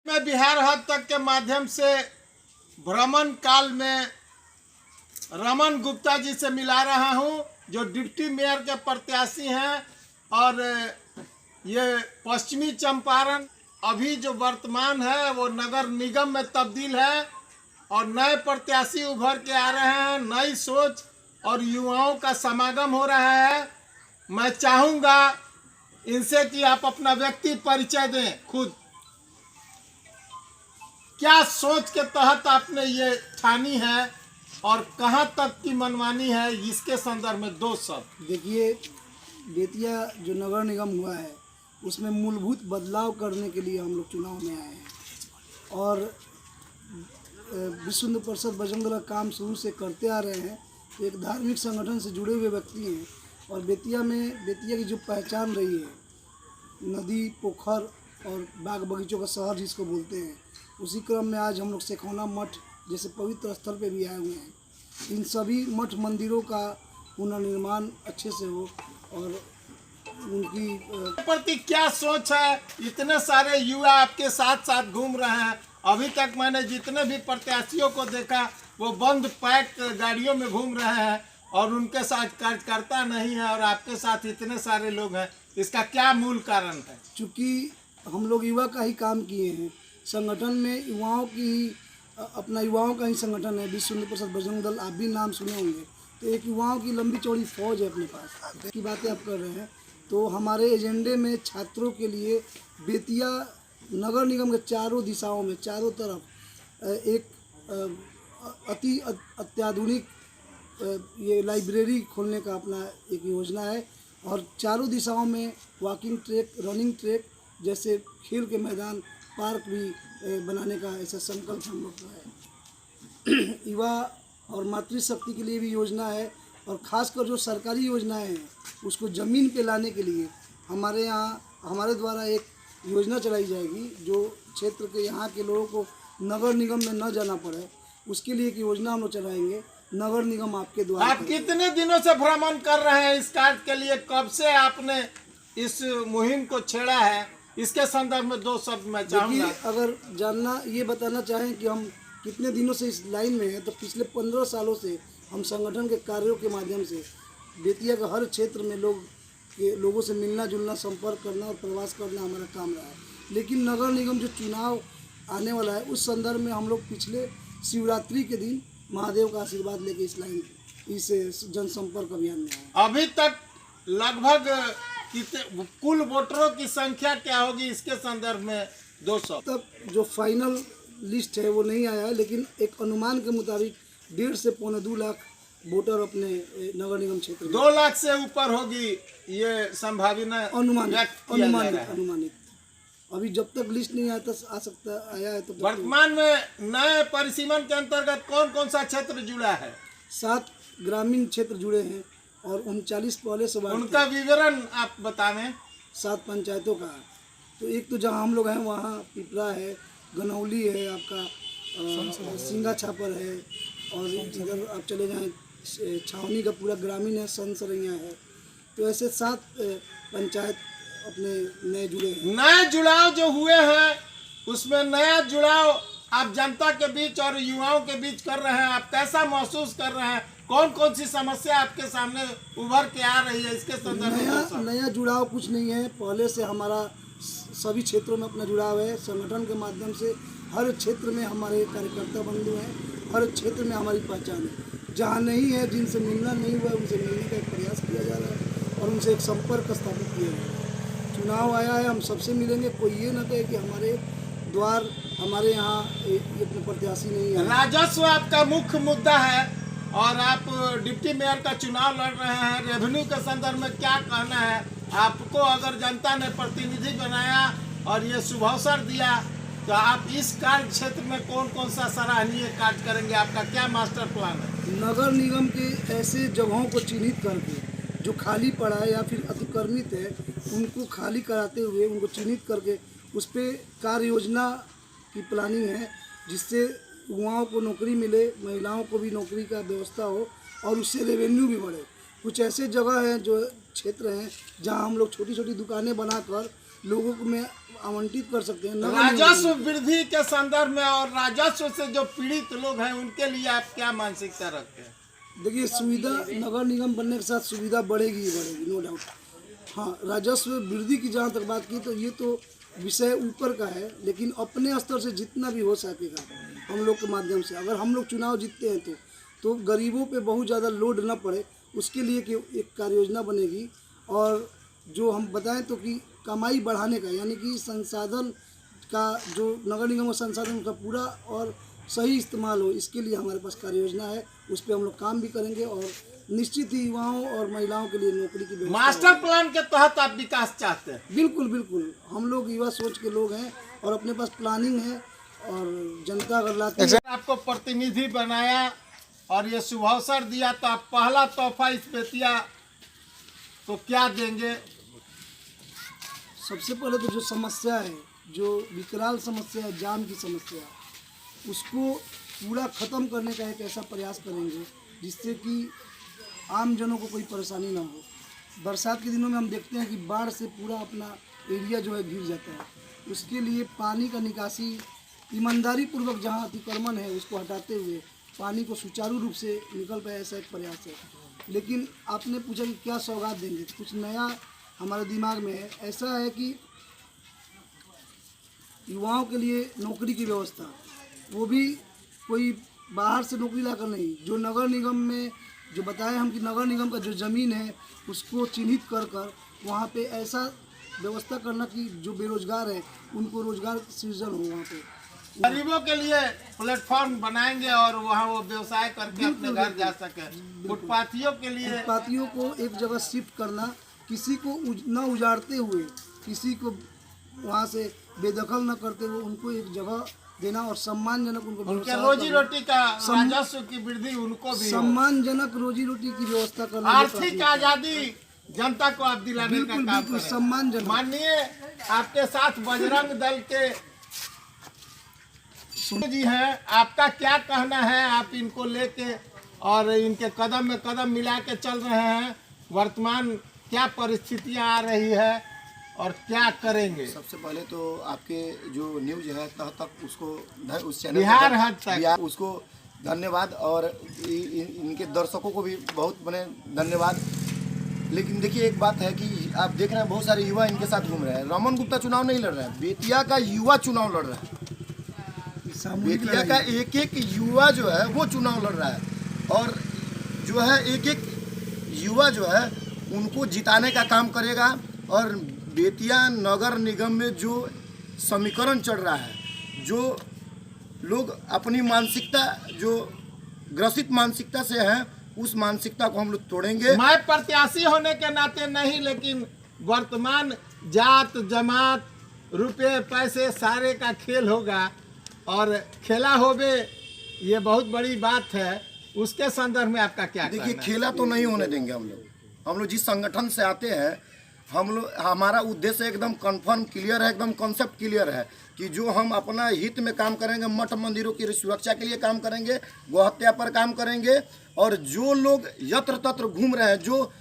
मैं बिहार हद तक के माध्यम से भ्रमण काल में रमन गुप्ता जी से मिला रहा हूं, जो डिप्टी मेयर के प्रत्याशी हैं। और ये पश्चिमी चंपारण अभी जो वर्तमान है वो नगर निगम में तब्दील है और नए प्रत्याशी उभर के आ रहे हैं। नई सोच और युवाओं का समागम हो रहा है। मैं चाहूँगा इनसे कि आप अपना व्यक्ति परिचय दें। खुद क्या सोच के तहत आपने ये ठानी है और कहां तक की मनमानी है, इसके संदर्भ में दो शब्द। देखिए, बेतिया जो नगर निगम हुआ है उसमें मूलभूत बदलाव करने के लिए हम लोग चुनाव में आए हैं और विश्व हिंदू परिषद बजरंग दल का काम शुरू से करते आ रहे हैं। एक धार्मिक संगठन से जुड़े हुए व्यक्ति हैं और बेतिया की जो पहचान रही है, नदी पोखर और बाग बगीचों का शहर जिसको बोलते हैं, उसी क्रम में आज हम लोग सेखौना मठ जैसे पवित्र स्थल पे भी आए हुए हैं। इन सभी मठ मंदिरों का पुनर्निर्माण अच्छे से हो और उनकी प्रति क्या सोच है। इतने सारे युवा आपके साथ साथ घूम रहे हैं। अभी तक मैंने जितने भी प्रत्याशियों को देखा वो बंद पैक गाड़ियों में घूम रहे हैं और उनके साथ कार्यकर्ता नहीं है और आपके साथ इतने सारे लोग हैं। इसका क्या मूल कारण है? चूँकि हम लोग युवा का ही काम किए हैं, संगठन में युवाओं का ही संगठन है। विश्व हिंदू परिषद बजरंग दल, आप भी नाम सुने होंगे। तो एक युवाओं की लंबी चौड़ी फौज है अपने पास की बातें आप कर रहे हैं। तो हमारे एजेंडे में छात्रों के लिए बेतिया नगर निगम के चारों दिशाओं में, चारों तरफ एक अति अत्याधुनिक ये लाइब्रेरी खोलने का अपना एक योजना है और चारों दिशाओं में वॉकिंग ट्रैक, रनिंग ट्रैक जैसे खेल के मैदान, पार्क भी बनाने का ऐसा संकल्प हम लोग का है। युवा और मातृशक्ति के लिए भी योजना है और ख़ासकर जो सरकारी योजनाएं हैं उसको ज़मीन पे लाने के लिए हमारे द्वारा एक योजना चलाई जाएगी जो क्षेत्र के यहाँ के लोगों को नगर निगम में न जाना पड़े। उसके लिए एक योजना हम लोग चलाएंगे, नगर निगम आपके द्वारा। आप कितने दिनों से भ्रमण कर रहे हैं इस कार्य के लिए? कब से आपने इस मुहिम को छेड़ा है? इसके संदर्भ में दो शब्द मैं चाहूँगा। अगर जानना ये बताना चाहें कि हम कितने दिनों से इस लाइन में हैं, तो पिछले 15 सालों से हम संगठन के कार्यों के माध्यम से बेतिया के हर क्षेत्र में लोगों से मिलना जुलना, संपर्क करना और प्रवास करना हमारा काम रहा है। लेकिन नगर निगम जो चुनाव आने वाला है उस संदर्भ में हम लोग पिछले शिवरात्रि के दिन महादेव का आशीर्वाद लेके इस जनसंपर्क अभियान में आए। अभी तक लगभग कुल वोटरों की संख्या क्या होगी, इसके संदर्भ में 200 तक जो फाइनल लिस्ट है वो नहीं आया है, लेकिन एक अनुमान के मुताबिक 1.5 से 2.25 लाख वोटर अपने नगर निगम क्षेत्र में। 2 लाख से ऊपर होगी ये संभावना अनुमानित। अभी जब तक लिस्ट नहीं आया है तो वर्तमान में नए परिसीमन के अंतर्गत कौन कौन सा क्षेत्र जुड़ा है? 7 ग्रामीण क्षेत्र जुड़े हैं और 39 पहले से उनका विवरण आप बतावें। 7 पंचायतों का। तो एक तो जहां हम लोग हैं वहां पिपरा है, गनौली है, आपका सिंगा छापर है और इधर आप चले जाएं छावनी का पूरा ग्रामीण है, सनसरैया है। तो ऐसे 7 पंचायत अपने नए जुड़े हैं। नए जुड़ाव जो हुए हैं उसमें नया जुड़ाव आप जनता के बीच और युवाओं के बीच कर रहे हैं। आप कैसा महसूस कर रहे हैं? कौन कौन सी समस्या आपके सामने उभर के आ रही है, इसके संदर्भ में? नया जुड़ाव कुछ नहीं है, पहले से हमारा सभी क्षेत्रों में अपना जुड़ाव है। संगठन के माध्यम से हर क्षेत्र में हमारे कार्यकर्ता बंधु हैं, हर क्षेत्र में हमारी पहचान है। जहाँ नहीं है, जिनसे मिलना नहीं हुआ उनसे मिलने का एक प्रयास किया जा रहा है और उनसे एक संपर्क स्थापित किया जा रहा है। चुनाव आया है, हम सबसे मिलेंगे। कोई ये ना कहे कि हमारे यहाँ इतने प्रत्याशी नहीं है। राजस्व आपका मुख्य मुद्दा है और आप डिप्टी मेयर का चुनाव लड़ रहे हैं। रेवेन्यू के संदर्भ में क्या कहना है? आपको अगर जनता ने प्रतिनिधि बनाया और ये शुभ अवसर दिया तो आप इस कार्य क्षेत्र में कौन कौन सा सराहनीय कार्य करेंगे? आपका क्या मास्टर प्लान है? नगर निगम के ऐसे जगहों को चिन्हित करके जो खाली पड़ा है या फिर अतिक्रमित है उनको खाली कराते हुए उनको चिन्हित करके उस पर कार्य योजना की प्लानिंग है, जिससे युवाओं को नौकरी मिले, महिलाओं को भी नौकरी का व्यवस्था हो और उससे रेवेन्यू भी बढ़े। कुछ ऐसे जगह हैं जो क्षेत्र हैं जहां हम लोग छोटी छोटी दुकानें बनाकर लोगों को में आवंटित कर सकते हैं। नगर निगम राजस्व वृद्धि के संदर्भ में और राजस्व से जो पीड़ित लोग हैं उनके लिए आप क्या मानसिकता रखते हैं? देखिए, सुविधा नगर निगम बनने के साथ सुविधा बढ़ेगी ही बढ़ेगी, नो डाउट। हाँ, राजस्व वृद्धि की जहाँ तक बात की तो ये तो विषय ऊपर का है, लेकिन अपने स्तर से जितना भी हो सकेगा हम लोग के माध्यम से, अगर हम लोग चुनाव जीतते हैं तो गरीबों पे बहुत ज़्यादा लोड न पड़े, उसके लिए कि एक कार्य योजना बनेगी। और जो हम बताएं तो कि कमाई बढ़ाने का, यानी कि संसाधन का, जो नगर निगम का संसाधन का पूरा और सही इस्तेमाल हो, इसके लिए हमारे पास कार्य योजना है। उस पर हम लोग काम भी करेंगे और निश्चित ही युवाओं और महिलाओं के लिए नौकरी की व्यवस्था मास्टर प्लान के तहत आप विकास चाहते हैं? बिल्कुल बिल्कुल, हम लोग युवा सोच के लोग हैं और अपने पास प्लानिंग है। और जनता अगर लाती है, आपको प्रतिनिधि बनाया और ये शुभ अवसर दिया तो आप पहला तोहफा इस बेतिया को क्या देंगे? सबसे पहले तो जो समस्या है, जो विकराल समस्या है, जाम की समस्या, उसको पूरा ख़त्म करने का एक ऐसा प्रयास करेंगे जिससे कि आम जनों को कोई परेशानी ना हो। बरसात के दिनों में हम देखते हैं कि बाढ़ से पूरा अपना एरिया जो है घिर जाता है। उसके लिए पानी का निकासी ईमानदारी पूर्वक, जहाँ अतिक्रमण है उसको हटाते हुए पानी को सुचारू रूप से निकल पाए, ऐसा एक प्रयास है। लेकिन आपने पूछा कि क्या सौगात देंगे, कुछ नया हमारे दिमाग में है। ऐसा है कि युवाओं के लिए नौकरी की व्यवस्था, वो भी कोई बाहर से नौकरी लाकर नहीं, जो नगर निगम में जो बताएं हम कि नगर निगम का जो ज़मीन है उसको चिन्हित कर कर वहाँ पे ऐसा व्यवस्था करना कि जो बेरोजगार है उनको रोजगार सृजन हो। वहाँ पे गरीबों के लिए प्लेटफॉर्म बनाएंगे और वहाँ वो व्यवसाय करके अपने घर जा सके। फुटपाथियों के लिए, फुटपाथियों को एक जगह शिफ्ट करना, किसी को न उजाड़ते हुए, किसी को वहाँ से बेदखल न करते हुए उनको एक जगह देना और सम्मानजनक उनको उनके रोजी रोटी का राजस्व की वृद्धि उनको भी, सम्मानजनक रोजी रोटी की व्यवस्था करना, आर्थिक आजादी जनता को आप दिलाने का काम करें। सम्मानजनक। माननीय आपके साथ बजरंग दल के जी हैं, आपका क्या कहना है? आप इनको लेके और इनके कदम में कदम मिला के चल रहे हैं, वर्तमान क्या परिस्थितियां आ रही है और क्या करेंगे? सबसे पहले तो आपके जो न्यूज है तह तक उसको उस चैनल बिहार हद तक उसको धन्यवाद, और इनके दर्शकों को भी बहुत बड़े धन्यवाद। लेकिन देखिए, एक बात है कि आप देख रहे हैं बहुत सारे युवा इनके साथ घूम रहे हैं। रमन गुप्ता चुनाव नहीं लड़ रहा है, बेतिया का युवा चुनाव लड़ रहा है। बेतिया का एक एक युवा जो है वो चुनाव लड़ रहा है, और जो है एक एक युवा जो है उनको जिताने का काम करेगा। और बेतिया नगर निगम में जो समीकरण चल रहा है, जो लोग अपनी मानसिकता, जो ग्रसित मानसिकता से है, उस मानसिकता को हम लोग तोड़ेंगे। मैं प्रत्याशी होने के नाते नहीं, लेकिन वर्तमान जात जमात रुपए पैसे सारे का खेल होगा और खेला होवे, ये बहुत बड़ी बात है। उसके संदर्भ में आपका क्या कहना है? देखिए, खेला तो नहीं होने देंगे हम लोग जिस संगठन से आते हैं, हम लोग, हमारा उद्देश्य एकदम कंफर्म क्लियर है, एकदम कॉन्सेप्ट क्लियर है कि जो हम अपना हित में काम करेंगे, मठ मंदिरों की सुरक्षा के लिए काम करेंगे, गोहत्या पर काम करेंगे। और जो लोग यत्र तत्र घूम रहे हैं, जो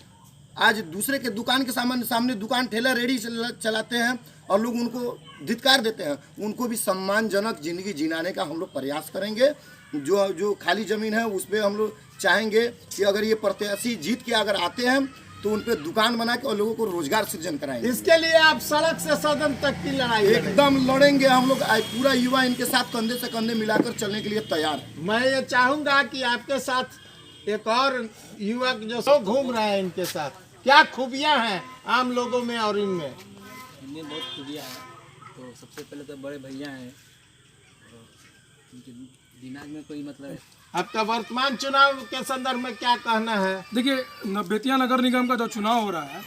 आज दूसरे के दुकान के सामने दुकान ठेला रेडी चलाते हैं और लोग उनको धिक्कार देते हैं, उनको भी सम्मानजनक जिंदगी जिनाने का हम लोग प्रयास करेंगे। जो खाली ज़मीन है उस पर हम लोग चाहेंगे कि अगर ये प्रत्याशी जीत के अगर आते हैं तो उन पर दुकान बना के और लोगों को रोजगार सृजन कराएंगे। इसके लिए आप सड़क से सदन तक की लड़ाई एकदम लड़ेंगे हम लोग। पूरा युवा इनके साथ कंधे से कंधे मिलाकर चलने के लिए तैयार है। मैं ये चाहूँगा कि आपके साथ एक और युवक जो सब घूम रहे हैं, इनके साथ क्या खूबियाँ हैं आम लोगों में और इनमें? इनमें बहुत खूबियाँ हैं। तो सबसे पहले तो बड़े भैया हैं, उनके दिमाग में कोई मतलब आपका वर्तमान चुनाव के संदर्भ में क्या कहना है? देखिए, बेतिया नगर निगम का जो चुनाव हो रहा है,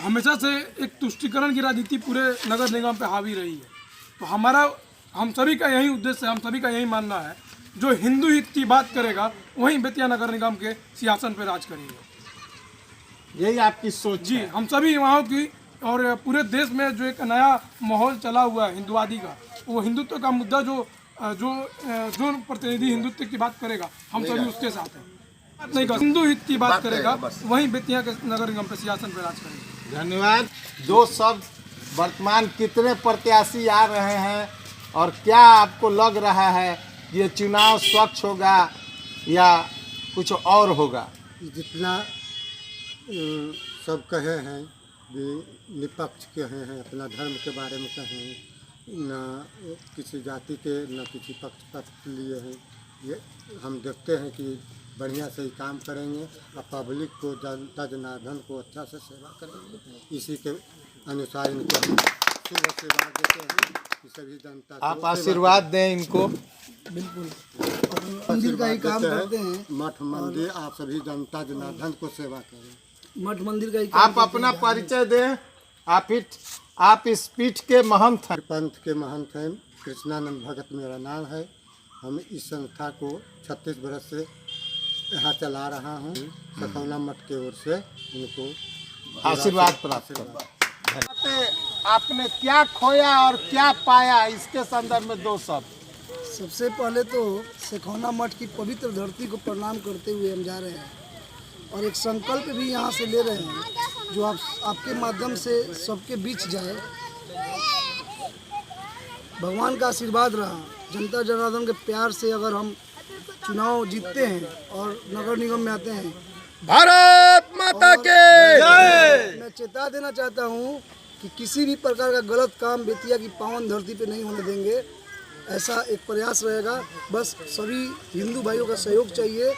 हमेशा से एक तुष्टीकरण की राजनीति पूरे नगर निगम पे हावी रही है। तो हम सभी का यही उद्देश्य है, हम सभी का यही मानना है, जो हिंदू हित की बात करेगा वहीं बेतिया नगर निगम के सिंहासन पर राज करेगा। यही आपकी सोच जी, है? हम सभी युवाओं की और पूरे देश में जो एक नया माहौल चला हुआ है हिंदुवादी का, वो हिंदुत्व का मुद्दा जो प्रतिनिधि हिंदुत्व की बात करेगा, हम सभी उसके साथ हैं। नहीं, हिंदू हित की बात करेगा वहीं बेतिया के नगर निगम पे सिंहासन पर राज करेगा। धन्यवाद। दो शब्द वर्तमान कितने प्रत्याशी आ रहे हैं और क्या आपको लग रहा है कि ये चुनाव स्वच्छ होगा या कुछ और होगा? जितना सब कहे हैं भी निष्पक्ष कहे हैं, अपना धर्म के बारे में कहें, न किसी जाति के न किसी पक्ष लिए हैं। ये हम देखते हैं कि बढ़िया से ही काम करेंगे और पब्लिक को, जनता जनार्दन को अच्छा से सेवा करेंगे। इसी के अनुसार इनको हम शुभ सेवा देते हैं कि सभी जनता को आप आशीर्वाद दें इनको। बिल्कुल मंदिर का ही काम करते हैं। मठ मंदिर आप सभी जनता जनार्दन को सेवा करें। मठ मंदिर का ही काम आप अपना परिचय दें। आप इस पीठ के महंत हैं। पंथ के महंत हैं, कृष्णानंद भगत मेरा नाम है। हम इस संस्था को 36 वर्ष से यहाँ चला रहा हूँ। सखौना मठ के ओर से इनको आशीर्वाद प्राप्त करना। आपने क्या खोया और क्या पाया, इसके संदर्भ में दो शब्द। सबसे पहले तो सखौना मठ की पवित्र धरती को प्रणाम करते हुए हम जा रहे हैं और एक संकल्प भी यहाँ से ले रहे हैं जो आपके माध्यम से सबके बीच जाए। भगवान का आशीर्वाद रहा, जनता जनार्दन के प्यार से अगर हम चुनाव जीतते हैं और नगर निगम में आते हैं, भारत माता के मैं चेता देना चाहता हूँ कि किसी भी प्रकार का गलत काम बेतिया की पावन धरती पे नहीं होने देंगे। ऐसा एक प्रयास रहेगा। बस सभी हिंदू भाइयों का सहयोग चाहिए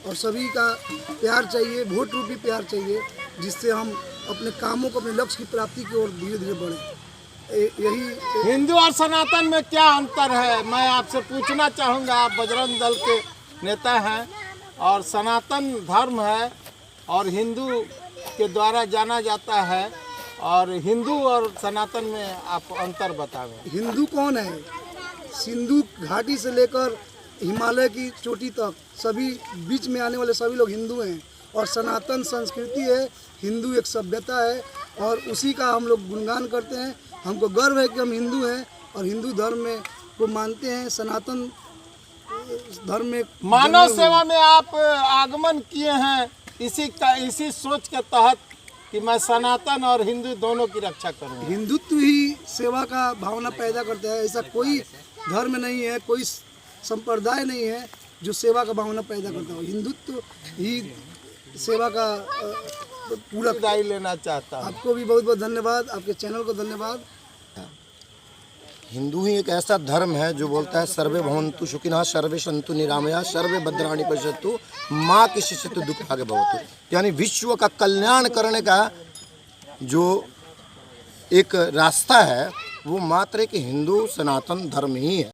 और सभी का प्यार चाहिए, वोट रूपी प्यार चाहिए, जिससे हम अपने कामों को, अपने लक्ष्य की प्राप्ति की ओर धीरे धीरे बढ़ें। यही हिंदू और सनातन में क्या अंतर है, मैं आपसे पूछना चाहूँगा। आप बजरंग दल के नेता हैं और सनातन धर्म है और हिंदू के द्वारा जाना जाता है, और हिंदू और सनातन में आप अंतर बतावें। हिंदू कौन है? सिंधु घाटी से लेकर हिमालय की चोटी तक सभी बीच में आने वाले सभी लोग हिंदू हैं और सनातन संस्कृति है। हिंदू एक सभ्यता है और उसी का हम लोग गुणगान करते हैं। हमको गर्व है कि हम हिंदू हैं और हिंदू धर्म में को मानते हैं। सनातन धर्म में मानव सेवा में आप आगमन किए हैं इसी सोच के तहत कि मैं सनातन और हिंदू दोनों की रक्षा करूँगा। हिंदुत्व ही सेवा का भावना पैदा करता है। ऐसा कोई धर्म नहीं है, कोई संप्रदाय नहीं है जो सेवा का भावना पैदा करता हो। हिंदुत्व ही सेवा का पूरा दाई लेना चाहता हूँ। आपको भी बहुत बहुत धन्यवाद, आपके चैनल को धन्यवाद। हिंदू ही एक ऐसा धर्म है जो बोलता है सर्वे भवन्तु सुखिनः, सर्वे सन्तु निरामया, सर्वे भद्राणि पश्यन्तु, माँ कश्चित् दुःख भाग् भवतु। यानी विश्व का कल्याण करने का जो एक रास्ता है वो मात्र एक हिंदू सनातन धर्म ही है।